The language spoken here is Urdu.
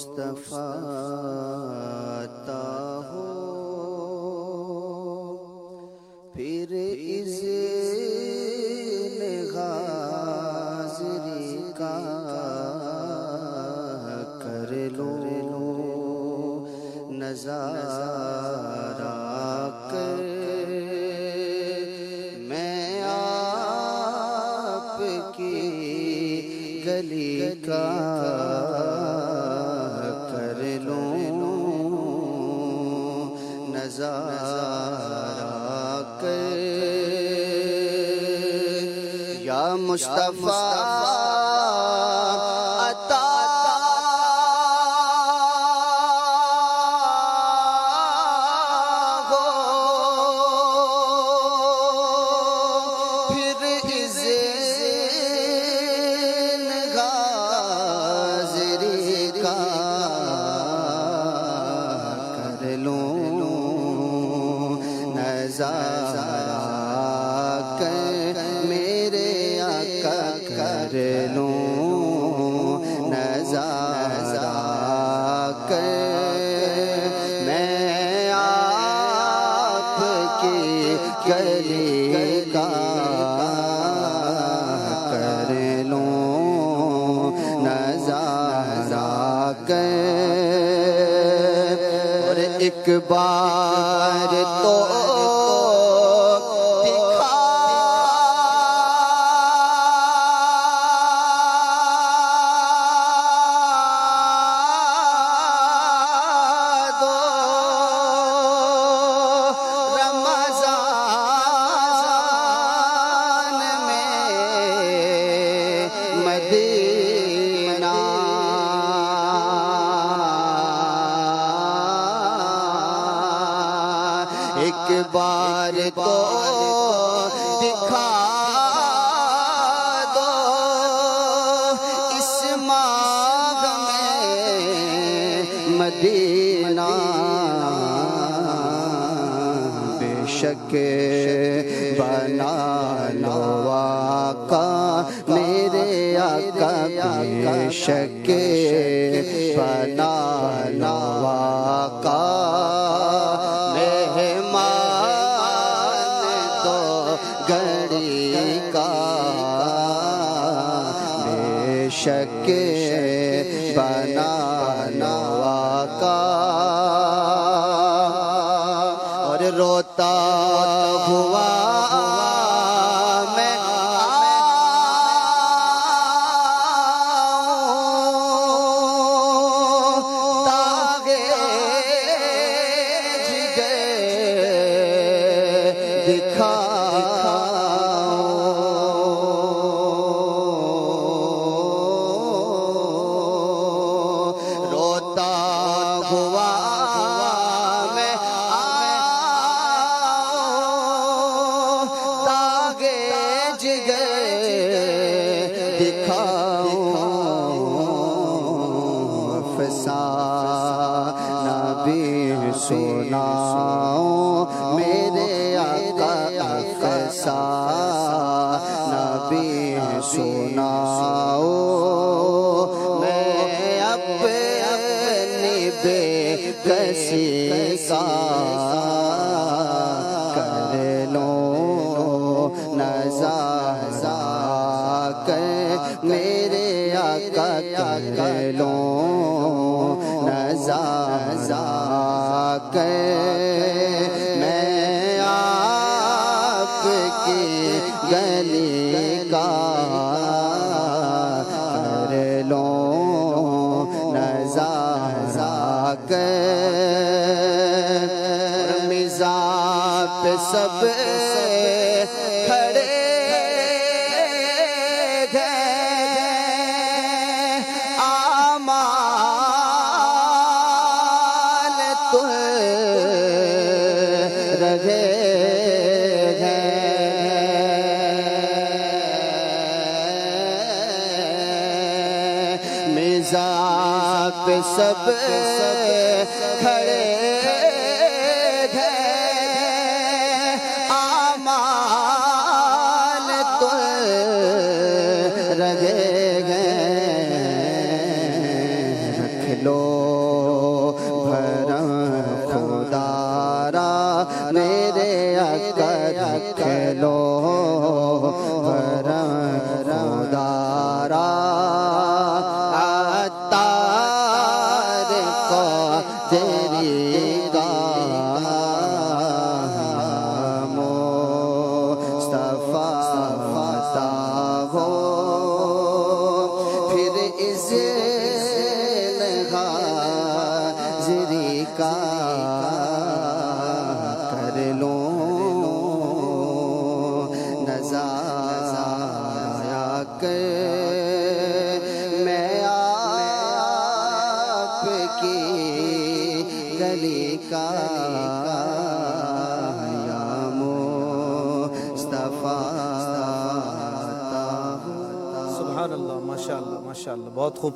مصطفیٰ عطا ہو پھر اذن غازری کا کر لو نظارہ کر میں آپ کی گلی کا کر لوں نظارہ کر یا مصطفیٰ عطا ہو پھر اذن غازری کا کر لوں نظارہ کر میرے آقا کر لوں نظارہ کر میں آپ کی گلی کا کر لوں نظارہ کر اور ایک بار تو ایک بار تو دکھا دو اس ماہ میں مدینہ بے شک بنا لو آقا میرے آقا بے شک بنا لو آقا گھڑی کا بے شک بنا لو آقا اور روتا ہوا میں آؤں داغے جگر دکھا افسانہ بھی سناؤں میرے آقا افسانہ بھی سناؤں میں اپنی بے کسی کا کر لوں نظارہ کر میرے آقا کر لوں نظارہ کر میں آپ کی گلی کا کر لوں نظارہ کر مزاج پہ سب کھڑے میزان پہ سب کھڑے ہیں اعمال تو رہے ہیں رکھ لو اذن حاضری کا کر لوں نظارہ کر میں آپ کی گلی کا یا مصطفیٰ. سبحان اللہ، ماشاء اللہ، ماشاء اللہ، بہت خوب.